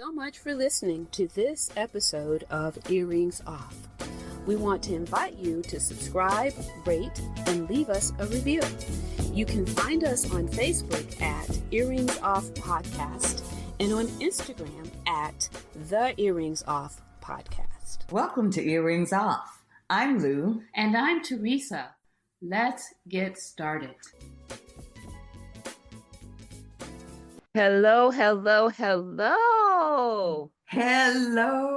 so much for listening to this episode of Earrings Off. We want to invite you to subscribe, rate, and leave us a review. You can find us on Facebook at Earrings Off Podcast and on Instagram at The Earrings Off Podcast. Welcome to Earrings Off. I'm Lou. And I'm Teresa. Let's get started. Hello, hello, hello. Hello,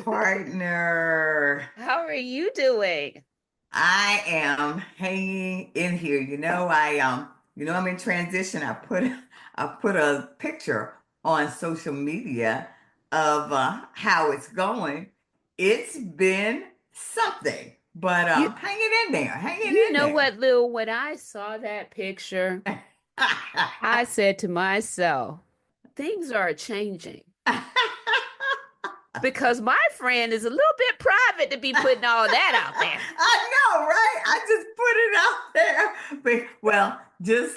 partner. How are you doing? I am hanging in here. I'm in transition. I put a picture on social media of how it's going. It's been something, but hanging in there. You know what, Lou? When I saw that picture, I said to myself, things are changing. Because my friend is a little bit private to be putting all that out there. I know, right? I just put it out there. Well, just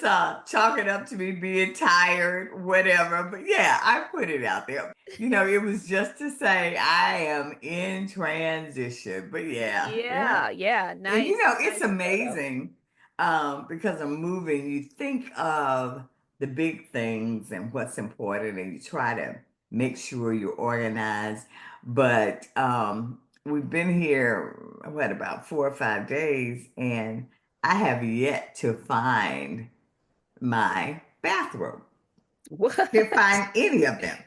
chalk it up to me being tired, whatever. But yeah, I put it out there. It was just to say I am in transition. But yeah. Nice. And it's amazing because I'm moving. You think of the big things and what's important, and you try to make sure you're organized. But we've been here, about 4 or 5 days, and I have yet to find my bathrobe. What? To find any of them.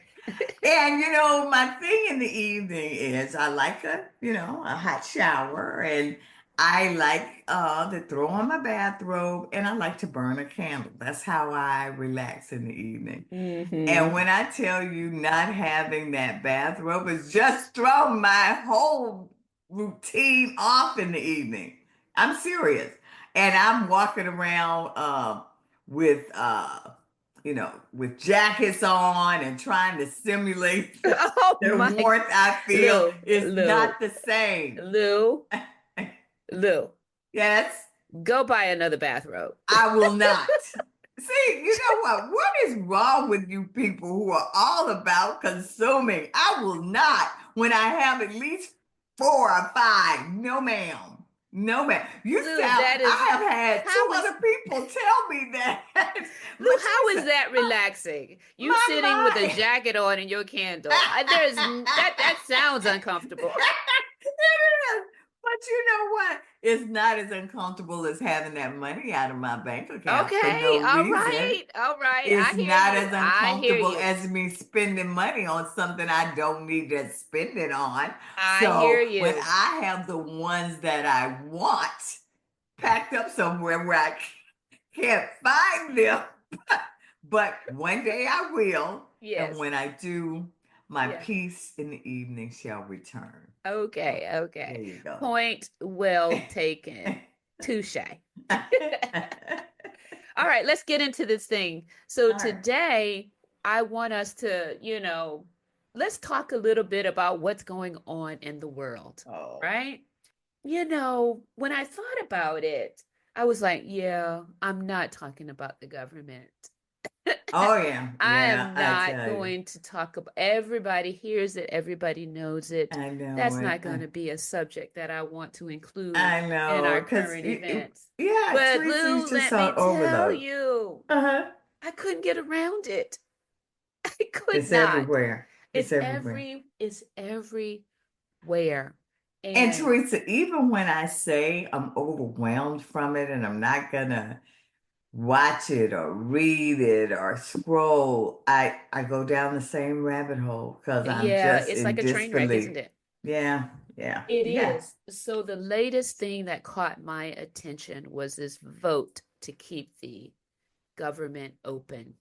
And my thing in the evening is I like a hot shower, and I like to throw on my bathrobe, and I like to burn a candle. That's how I relax in the evening. Mm-hmm. And when I tell you not having that bathrobe is just thrown my whole routine off in the evening. I'm serious. And I'm walking around with with jackets on and trying to simulate the warmth I feel is not the same. Lou. Yes? Go buy another bathrobe. I will not. See, you know what? What is wrong with you people who are all about consuming? I will not when I have at least 4 or 5. No, ma'am. No, ma'am. I have had 2 other people tell me that. Lou, how is that relaxing? You sitting with a jacket on and your candle. That sounds uncomfortable. It is. But you know what? It's not as uncomfortable as having that money out of my bank account. Okay, for no all reason. right. It's not as uncomfortable as me spending money on something I don't need to spend it on. I hear you. When I have the ones that I want packed up somewhere where I can't find them, but one day I will. Yes. And when I do, my peace in the evening shall return. Okay. There you go. Point well taken. Touche. All right, let's get into this thing. So today, I want us to, let's talk a little bit about what's going on in the world, right? When I thought about it, I was like, I'm not talking about the government. Oh, yeah. I am not going to talk about. Everybody hears it. Everybody knows it. I know. That's not going to be a subject that I want to include in our current events. But Lou, let me tell you, I couldn't get around it. I could it's not. Everywhere. It's everywhere. And Teresa, even when I say I'm overwhelmed from it and I'm not gonna watch it or read it or scroll, I go down the same rabbit hole because I'm just it's in like a train wreck, disbelief. isn't it? Yeah. It is. So the latest thing that caught my attention was this vote to keep the government open.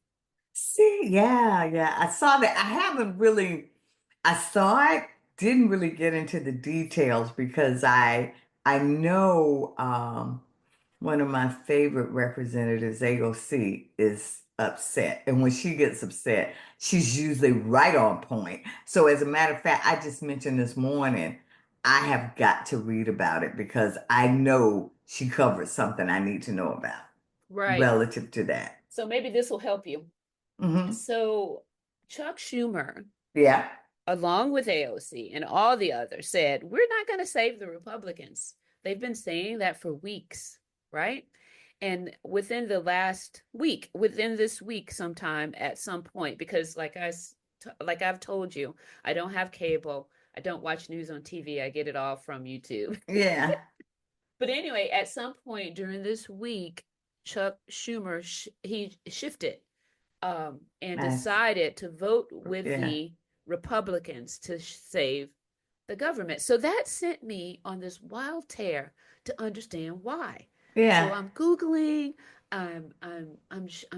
See, yeah. I saw that. I saw it, didn't really get into the details because I know one of my favorite representatives, AOC, is upset. And when she gets upset, she's usually right on point. So as a matter of fact, I just mentioned this morning, I have got to read about it because I know she covered something I need to know about relative to that. So maybe this will help you. Mm-hmm. So Chuck Schumer Yeah. along with AOC and all the others, said, we're not going to save the Republicans. They've been saying that for weeks, right? And within the last week, within this week, sometime at some point, because like I've told you, I don't have cable. I don't watch news on TV. I get it all from YouTube. Yeah. But anyway, at some point during this week, Chuck Schumer he shifted and I, decided to vote with yeah. the Republicans to save the government. So that sent me on this wild tear to understand why. So Yeah. I'm googling. I'm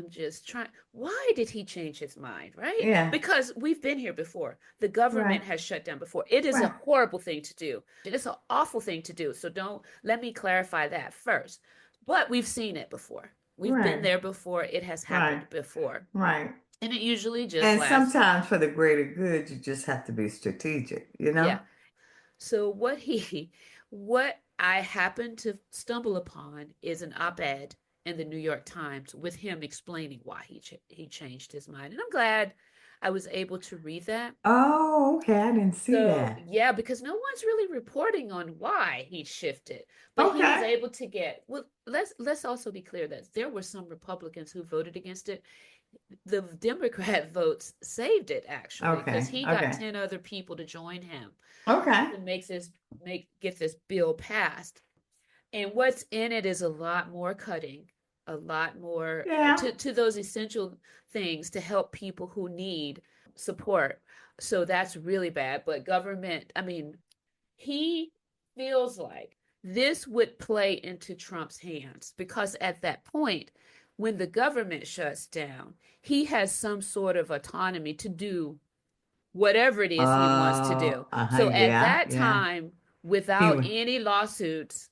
just trying. Why did he change his mind? Right? Yeah. Because we've been here before. The Right. government has shut down before. It is a Right. horrible thing to do. It is an awful thing to do. So don't let me clarify that first. But we've seen it before. We've been Right. there before. It has Right. happened before. Right. And it usually just And lasts. sometimes for the greater good, you just have to be strategic, you know? Yeah. So what I happened to stumble upon is an op-ed in the New York Times with him explaining why he changed his mind. And I'm glad I was able to read that. Oh, okay. I didn't see So, that. yeah, because no one's really reporting on why he shifted. But he was Okay. able to get, well, let's also be clear that there were some Republicans who voted against it. The Democrat votes saved it actually because Okay. he got Okay. 10 other people to join him Okay. to make get this bill passed. And what's in it is a lot more cutting, a lot more Yeah. to those essential things to help people who need support. So that's really bad. But government, I mean, he feels like this would play into Trump's hands because at that point, when the government shuts down, he has some sort of autonomy to do whatever it is he wants to do. So at Yeah. that Yeah. time, He without would. any lawsuits,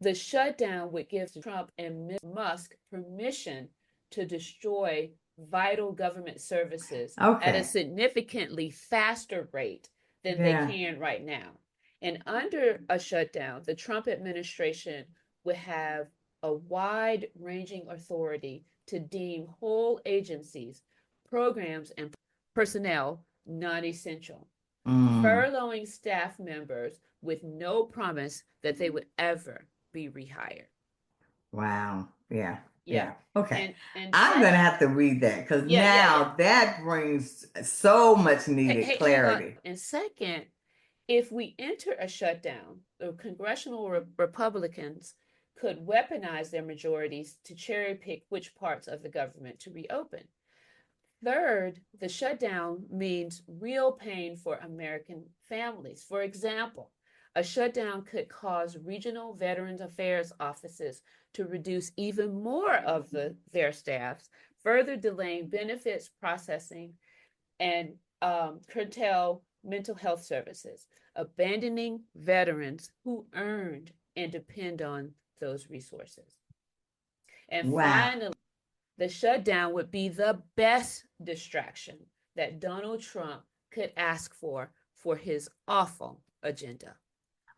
the shutdown would give Trump and Musk permission to destroy vital government services at a Okay. significantly faster rate than they Yeah. can right now. And under a shutdown, the Trump administration would have a wide ranging authority to deem whole agencies, programs, and personnel non essential, Mm. furloughing staff members with no promise that they would ever be rehired. Wow. Yeah. Yeah. Yeah. Okay. And I'm gonna second, have to read that because yeah. now that brings so much needed Hang on. clarity. And second, if we enter a shutdown, the congressional Republicans could weaponize their majorities to cherry pick which parts of the government to reopen. Third, the shutdown means real pain for American families. For example, a shutdown could cause regional Veterans Affairs offices to reduce even more of their staffs, further delaying benefits processing and curtail mental health services, abandoning veterans who earned and depend on those resources. And Wow. finally, the shutdown would be the best distraction that Donald Trump could ask for his awful agenda.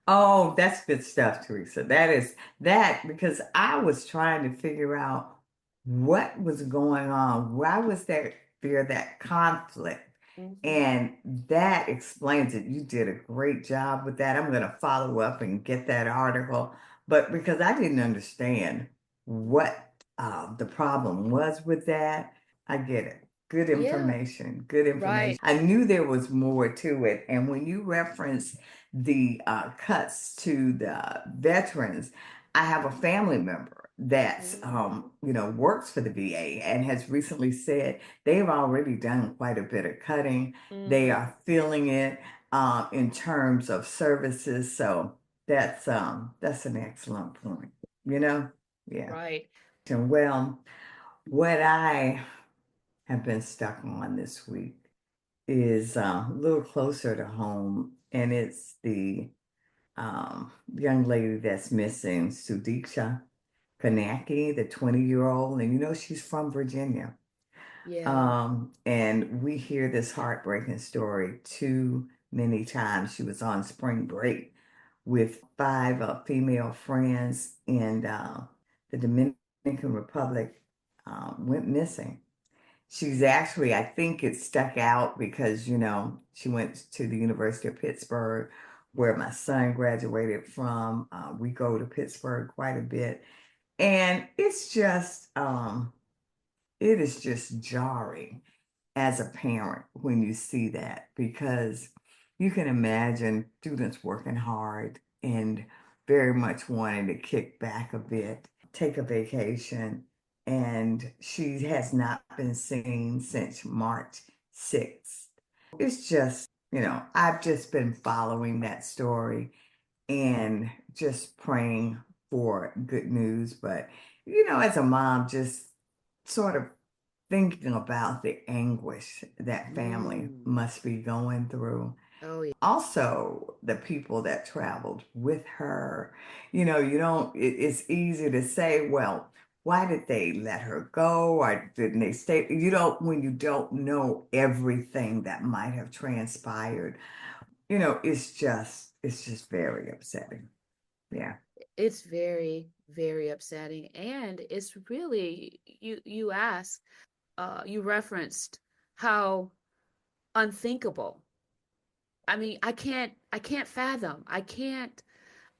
Oh, that's good stuff, Teresa. That is that because I was trying to figure out what was going on. Why was there that conflict? Mm-hmm. And that explains it. You did a great job with that. I'm going to follow up and get that article. But because I didn't understand what the problem was with that, I get it. Good Yeah, information. Good information. right. I knew there was more to it. And when you reference the cuts to the veterans, I have a family member that's works for the VA and has recently said they've already done quite a bit of cutting. They Mm-hmm. are feeling it in terms of services. So that's an excellent point. You know? Yeah. Right. And well, what I have been stuck on this week is a little closer to home, and it's the young lady that's missing, Sudiksha Kanaki, the 20-year-old, and she's from Virginia. Yeah. And we hear this heartbreaking story too many times. She was on spring break with five female friends in the Dominican Republic, went missing. she's actually, I think it stuck out because, she went to the University of Pittsburgh, where my son graduated from. We go to Pittsburgh quite a bit. And it is just jarring as a parent when you see that because you can imagine students working hard and very much wanting to kick back a bit, take a vacation, and she has not been seen since March 6th. It's just, I've just been following that story and just praying for good news. But, as a mom, just sort of thinking about the anguish that family must be going through. Oh, yeah. Also, the people that traveled with her, you don't, it's easy to say, well, why did they let her go? Or didn't they stay? When you don't know everything that might have transpired, it's just very upsetting. Yeah. It's very, very upsetting. And it's really, you referenced how unthinkable. I mean, I can't fathom.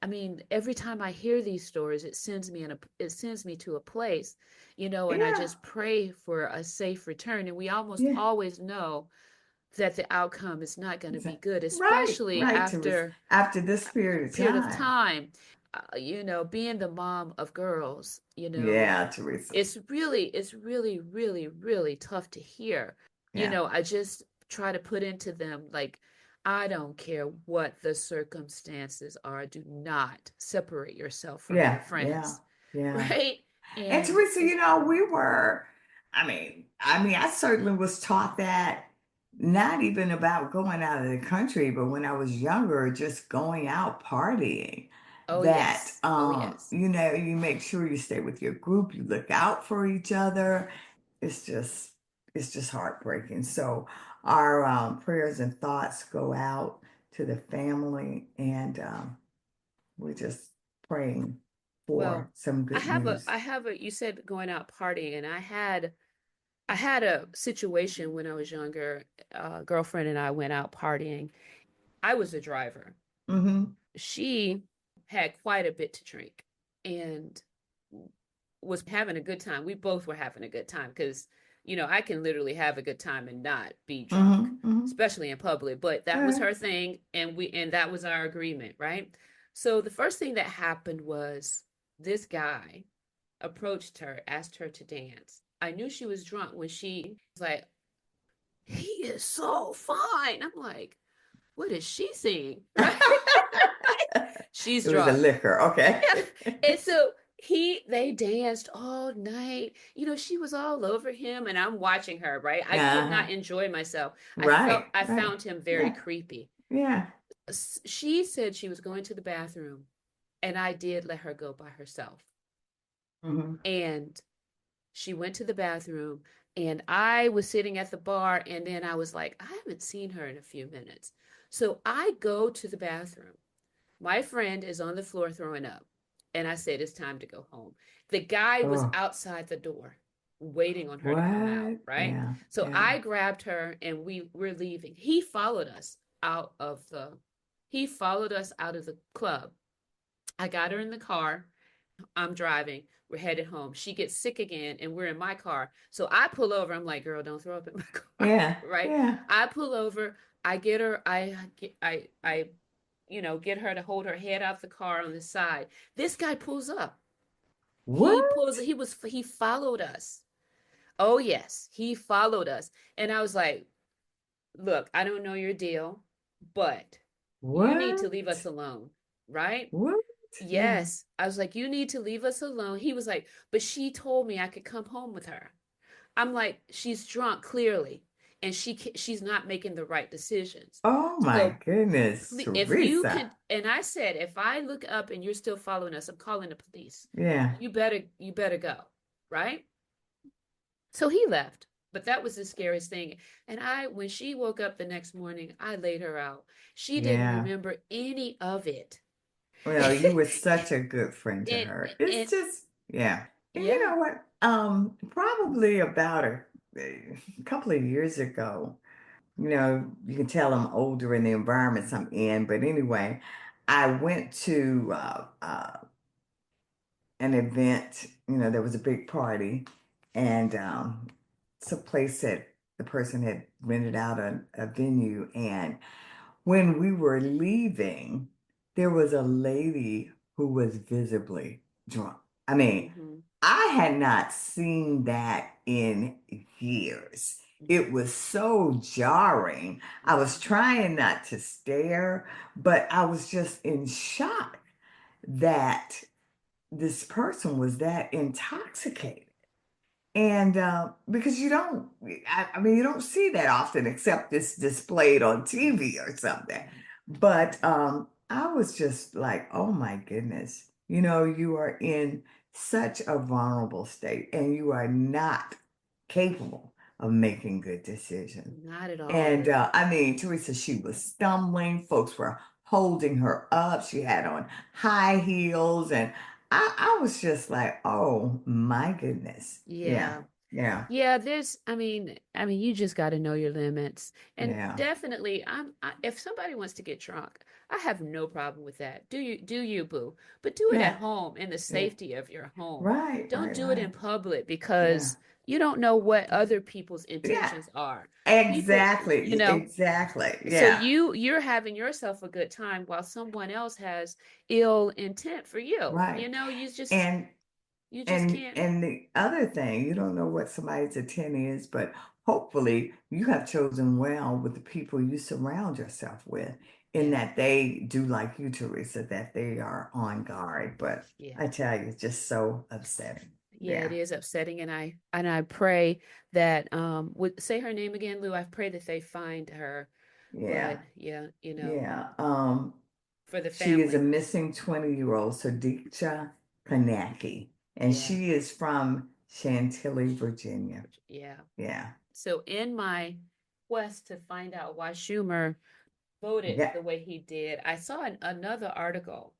I mean, every time I hear these stories, it sends me to a place, and I Yeah. just pray for a safe return. And we almost Yeah. always know that the outcome is not going to be good, Right, especially right, Teresa. after After this a period of period of time. time. Being the mom of girls, Yeah, Teresa. it's really, really, really tough to hear. Yeah. I just try to put into them, like, I don't care what the circumstances are, do not separate yourself from your Yeah, yeah, friends, yeah. right? And And Teresa, we were, I certainly was taught that not even about going out of the country, but when I was younger, just going out partying, oh that, yes, oh yes. you make sure you stay with your group, you look out for each other. It's just, it's just heartbreaking. So our prayers and thoughts go out to the family, and we're just praying Well, for some I good have a news. I have a you said going out partying, and I had a situation when I was younger. Girlfriend and I went out partying. I was a driver. Mm-hmm. She had quite a bit to drink and was having a good time. We both were having a good time because, I can literally have a good time and not be drunk, Mm-hmm. Mm-hmm. especially in public. But that was Yeah. her thing, and that was our agreement, right? So the first thing that happened was this guy approached her, asked her to dance. I knew she was drunk when she was like, "He is so fine." I'm like, "What is she seeing?" Right? She's It was the drunk. liquor. Okay. Yeah. And so they danced all night. She was all over him, and I'm watching her, right? I could Uh-huh. not enjoy myself. Right. I Right. found him very Yeah. creepy. Yeah. She said she was going to the bathroom, and I did let her go by herself. Mm-hmm. And she went to the bathroom, and I was sitting at the bar, and then I was like, I haven't seen her in a few minutes. So I go to the bathroom. My friend is on the floor throwing up. And I said, it's time to go home. The guy was Oh, outside the door waiting on her to come out, what? right? Yeah. So Yeah. I grabbed her and we're leaving. Out of the he followed us out of the club. I got her in the car. I'm driving. We're headed home. She gets sick again, and we're in my car. So I pull over. I'm like, "Girl, don't throw up in my car," Yeah. right? Yeah. I pull over. I get her. I get her to hold her head out the car on the side. This guy pulls up. What? He followed us. Oh yes, he followed us. And I was like, "Look, I don't know your deal, but you need to leave What? us alone." Right? What? Yeah. Yes. I was like, "You need to leave us alone." He was like, "But she told me I could come home with her." I'm like, "She's drunk clearly, and she's not making the right decisions." Oh my So goodness, if you Teresa. can, and I said, if I look up and you're still following us, I'm calling the police. Yeah. You better go, right? So he left. But that was the scariest thing. And when she woke up the next morning, I laid her out. She didn't Yeah. remember any of it. Well, you were such a good friend to and her. It's and just, yeah. And you yeah. know what? Probably about a couple of years ago. You can tell I'm older in the environments I'm in, but anyway, I went to an event. There was a big party, and it's a place that the person had rented out a venue. And when we were leaving, there was a lady who was visibly drunk. I mean, Hmm. I had not seen that in years. It was so jarring. I was Hmm. trying not to stare, but I was just in shock that this person was that intoxicated. And because I mean, you don't see that often except it's displayed on TV or something. But I was just like, oh my goodness, you are in such a vulnerable state and you are not capable of making good decisions. Not at all, And Lou. I mean, Teresa, she was stumbling, folks were holding her up. She had on high heels, and I was just like, oh my goodness. Yeah, Yeah. yeah, Yeah, I mean, you just got to know your limits. And yeah, definitely, if somebody wants to get drunk, I have no problem with that. Do you, boo? But do it at yeah, home in the yeah. safety of your home. Right, Don't right, do it in right. public Yeah, because you don't know what other people's yeah, intentions are. People, exactly, exactly. so Yeah, you're having yourself a good time while someone else has ill intent for you. right. And You just And can't. and the other thing, you don't know what somebody's intent is, but hopefully you have chosen well with the people you surround yourself with, in Yeah. that they do like you, Teresa, that they are on guard. But Yeah. I tell you, it's just so upsetting. Yeah, it Yeah, is upsetting, and I pray that would say her name again, Lou. I pray that they find her, but yeah, yeah, yeah. for the She is a family. missing 20-year-old, Sadiqa Kanaki, and Yeah, she is from Chantilly, Virginia. yeah. Yeah, So in my quest to find out why Schumer voted yeah. the way he did, I saw another article,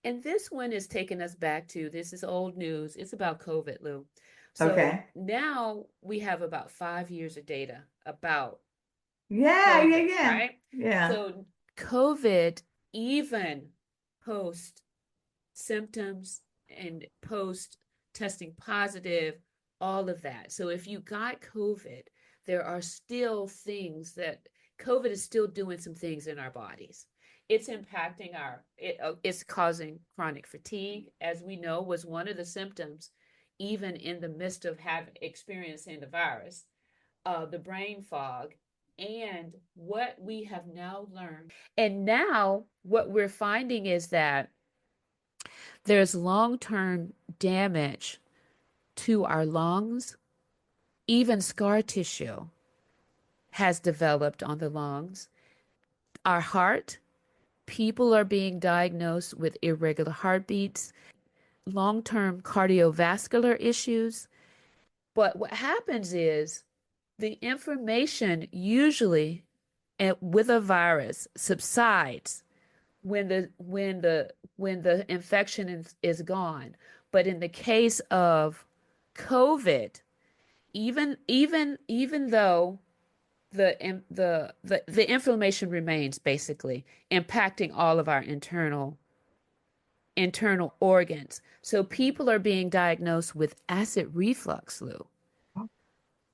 and this one is taking us back to this is old news. It's about COVID, Lou. So Okay. now we have about 5 years of data about Yeah, yeah, COVID, yeah, right? yeah. So COVID, even post symptoms and post testing positive, all of that. So if you got COVID, there are still things that COVID is still doing some things in our bodies. It's impacting it's causing chronic fatigue, as we know, was one of the symptoms, even in the midst of having experiencing the virus, the brain fog, and what we have now learned. And now what we're finding is that there's long term damage to our lungs, even scar tissue has developed on the lungs, our heart. People are being diagnosed with irregular heartbeats, long term cardiovascular issues. But what happens is the inflammation usually with a virus subsides when the infection is gone. But in the case of COVID, even though the inflammation remains basically impacting all of our internal organs. So people are being diagnosed with acid reflux, Lou.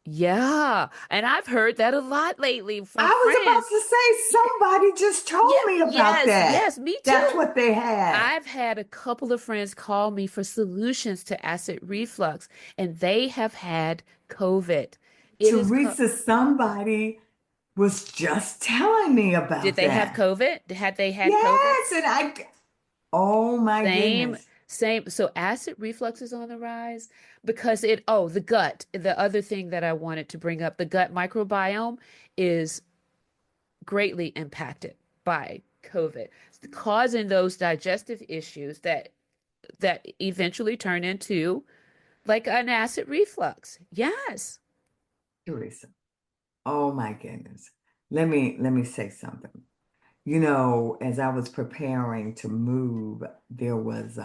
Yeah, and I've heard that a lot lately from I was about friends. to say, Yeah, somebody just told yeah, me about yes, that. yes, me That's too. what they had. I've had a couple of friends call me for solutions to acid reflux, and they have had COVID. It is co- Teresa, somebody was just telling me Did about they have that. COVID? Had they had COVID? Yes, oh my Same, goodness. same. So acid reflux is on the rise because the gut. The other thing that I wanted to bring up, the gut microbiome is greatly impacted by COVID, causing those digestive issues that eventually turn into like an acid reflux. Yes. Teresa, oh my goodness. Let me say something. As I was preparing to move, there was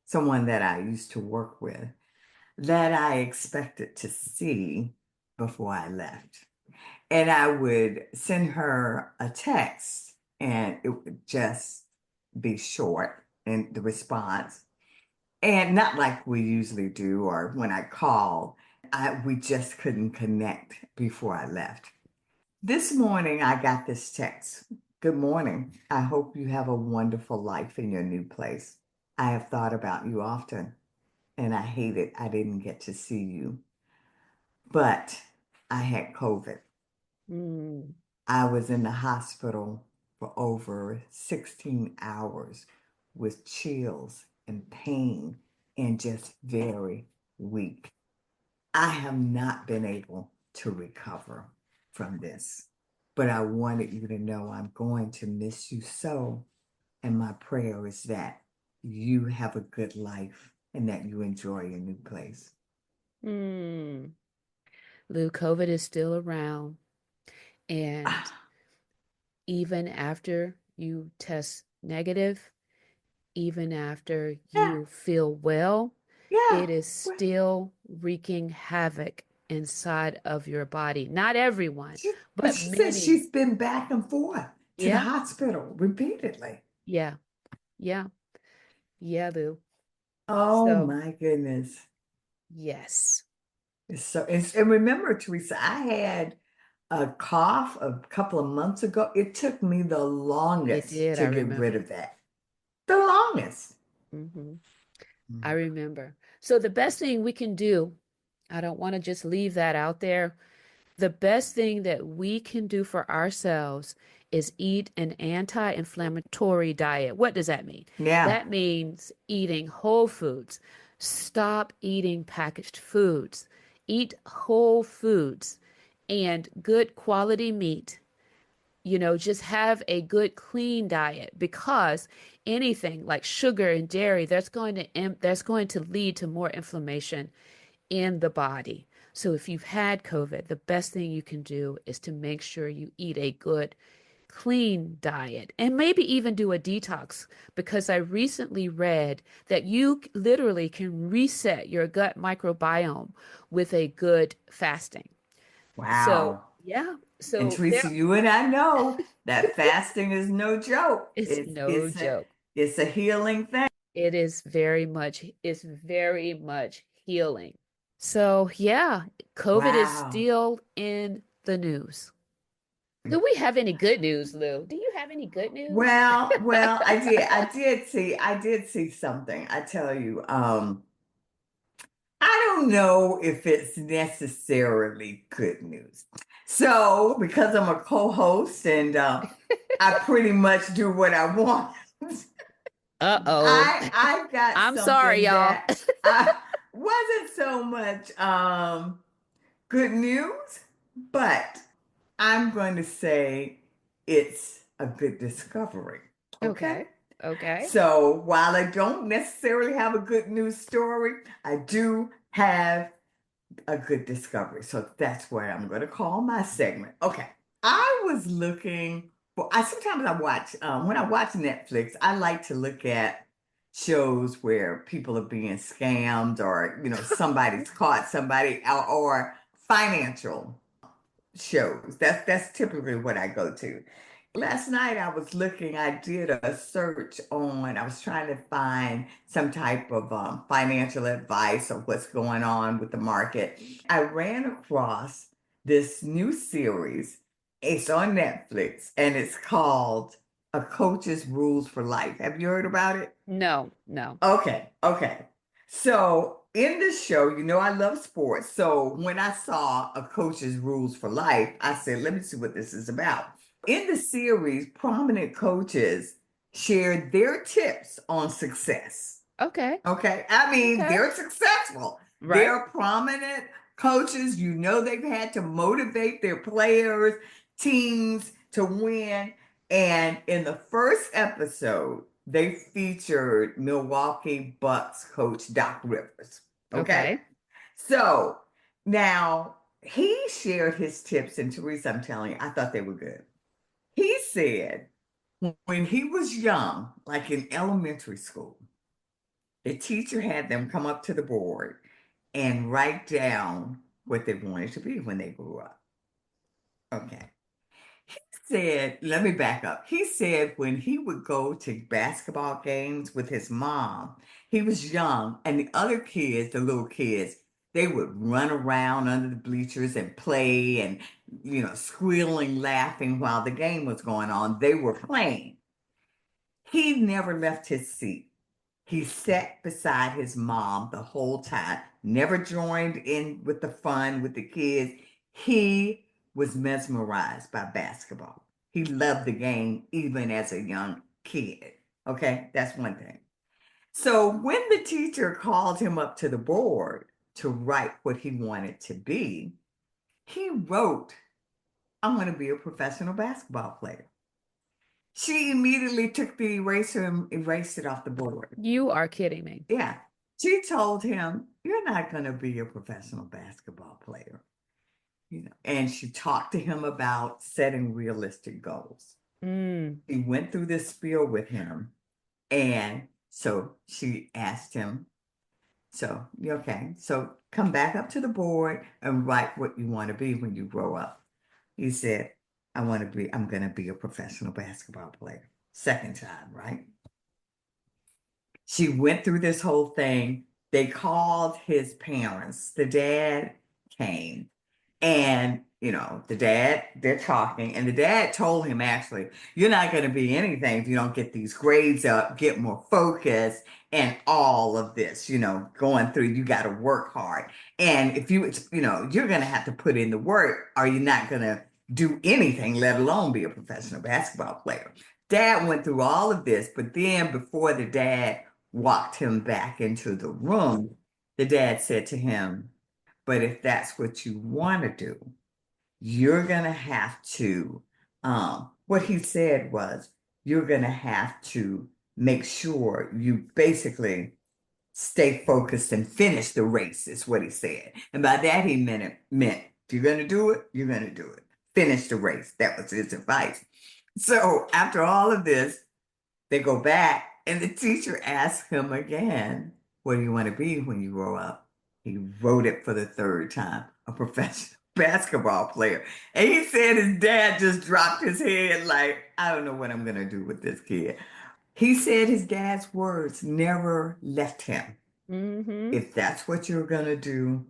someone that I used to work with that I expected to see. before I left. And I would send her a text and it would just be short in the response. And not like we usually do, or when I call, we just couldn't connect before I left. This morning, I got this text. Good morning. I hope you have a wonderful life in your new place. I have thought about you often, and I hate it I didn't get to see you. But I had COVID. Mm. I was in the hospital for over 16 hours with chills and pain and just very weak. I have not been able to recover from this, but I wanted you to know I'm going to miss you so. And my prayer is that you have a good life and that you enjoy your new place. Mm. Lou, COVID is still around. And Ah, even after you test negative, even after yeah, you feel well, yeah. it is Well, still wreaking havoc inside of your body. Not everyone, but but she said many. she's been back and forth to the Yeah, hospital repeatedly. yeah, yeah, yeah, Lou. Oh So, my goodness. yes, And remember, Teresa, I had a cough a couple of months ago. It took me the it longest did. I to get rid remember. of that. The longest. Hmm. I Mm. remember. So, the best thing we can do, I don't want to just leave that out there. The best thing that we can do for ourselves is eat an anti-inflammatory diet. What does that mean? Yeah. That means eating whole foods. Stop eating packaged foods. Eat whole foods and good quality meat. Just have a good clean diet because anything like sugar and dairy, that's going to lead to more inflammation in the body. So if you've had COVID, the best thing you can do is to make sure you eat a good, clean diet and maybe even do a detox because I recently read that you literally can reset your gut microbiome with a good fasting. So, Wow. yeah. And So Teresa, there you and I know that fasting is no joke. it's It's no it's a joke. it's a healing thing. It's very much healing. So, yeah, COVID is Wow. still in the news. Do we have any good news, Lou? Do you have any good news? Well, I did see something. I tell you, I don't know if it's necessarily good news. So, because I'm a co-host and I pretty much do what I want, Uh-oh. I got I'm sorry, something y'all. that I wasn't so much good news, but I'm going to say it's a good discovery. Okay? Okay. Okay. So while I don't necessarily have a good news story, I do have a good discovery. So that's what I'm going to call my segment. Okay. I was looking for, I sometimes I watch, when I watch Netflix, I like to look at shows where people are being scammed or, somebody's caught somebody or financial shows. That's typically what I go to. Last night I was looking, I did a search on, I was trying to find some type of financial advice of what's going on with the market. I ran across this new series. It's on Netflix and it's called A Coach's Rules for Life. Have you heard about it? No, no. Okay, okay. So in this show, I love sports. So when I saw A Coach's Rules for Life, I said, let me see what this is about. In the series, prominent coaches shared their tips on success. Okay. Okay. I mean, Okay. they're successful. Right. They're prominent coaches. They've had to motivate their players, teams to win. And in the first episode, they featured Milwaukee Bucks coach Doc Rivers. Okay. Okay. So now he shared his tips, and Teresa, I'm telling you, I thought they were good. He said when he was young, like in elementary school, the teacher had them come up to the board and write down what they wanted to be when they grew up. Okay. He said, let me back up. He said when he would go to basketball games with his mom, he was young, and the other kids, the little kids, they would run around under the bleachers and play and, squealing, laughing while the game was going on. They were playing. He never left his seat. He sat beside his mom the whole time, never joined in with the fun with the kids. He was mesmerized by basketball. He loved the game even as a young kid. Okay, that's one thing. So when the teacher called him up to the board to write what he wanted to be, he wrote, I want to be a professional basketball player. She immediately took the eraser and erased it off the board. You are kidding me. Yeah. She told him, you're not going to be a professional basketball player. And she talked to him about setting realistic goals. He went through this spiel with him. And so she asked him, so, okay, so come back up to the board and write what you want to be when you grow up. He said, I'm going to be a professional basketball player. Second time, right? She went through this whole thing. They called his parents. The dad came. And, they're talking. And the dad told him, actually, you're not going to be anything if you don't get these grades up, get more focus, and all of this, going through, you got to work hard. And if you're going to have to put in the work, or you're not going to do anything, let alone be a professional basketball player. Dad went through all of this, but then before the dad walked him back into the room, the dad said to him, but if that's what you want to do, you're going to have to, what he said was, you're going to have to make sure you basically stay focused and finish the race, is what he said. And by that, he meant if you're going to do it, you're going to do it. Finish the race. That was his advice. So after all of this, they go back and the teacher asks him again, what do you want to be when you grow up? He wrote it for the third time, a professional basketball player. And he said his dad just dropped his head like, I don't know what I'm going to do with this kid. He said his dad's words never left him. If that's what you're going to do,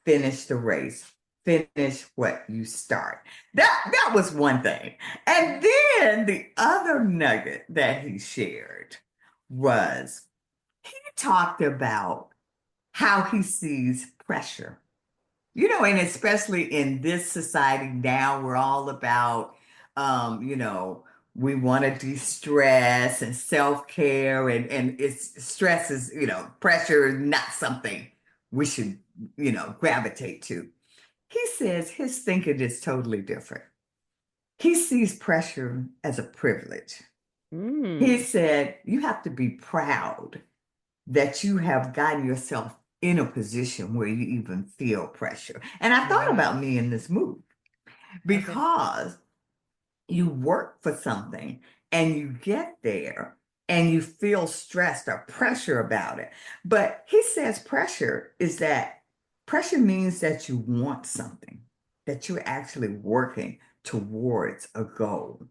finish the race. Finish what you start. That was one thing. And then the other nugget that he shared was he talked about how he sees pressure. And especially in this society now, we're all about, we want to de-stress and self-care, and stress is, pressure is not something we should, gravitate to. He says his thinking is totally different. He sees pressure as a privilege. He said, you have to be proud that you have gotten yourself in a position where you even feel pressure. And I thought about me in this move because you work for something and you get there and you feel stressed or pressure about it. But he says pressure means that you want something, that you're actually working towards a goal.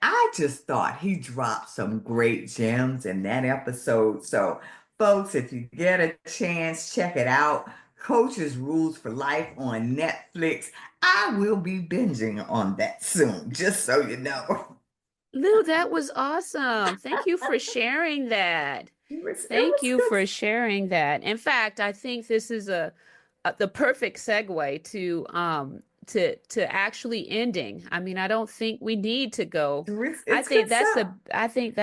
I just thought he dropped some great gems in that episode. So, folks, if you get a chance, check it out. Coach's Rules for Life on Netflix. I will be binging on that soon, just so you know. Lou, that was awesome. Thank you for sharing that. Thank you good. for sharing that. In fact, I think this is the perfect segue to actually ending. I mean, I don't think we need to go. I think I think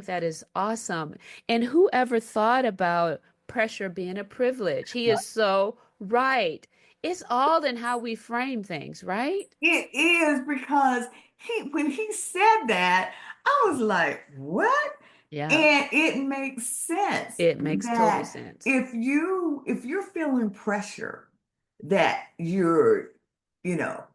that is awesome. And whoever thought about pressure being a privilege? He is so right. It's all in how we frame things, right? It is because when he said that, I was like, what? Yeah, And it makes sense it makes total that sense. if you're feeling pressure that you're,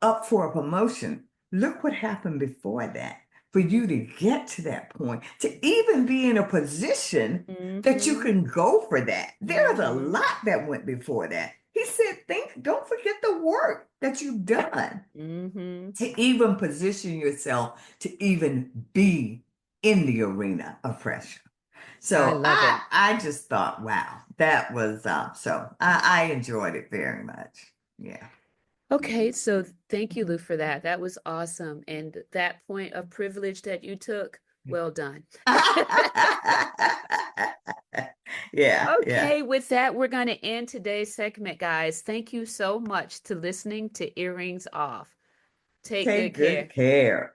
up for a promotion, look what happened before that. For you to get to that point, to even be in a position that you can go for that. There's a lot that went before that. He said, think don't forget the work that you've done Mm-hmm. to even position yourself to even be in the arena of pressure. I So love it. I just thought, wow, that was so I enjoyed it very much. Yeah. Okay, so thank you, Lou, for that. That was awesome. And that point of privilege that you took, well done. Yeah, yeah. Okay, with that, we're going to end today's segment, guys. Thank you so much to listening to Earrings Off. Take Take good good care. care.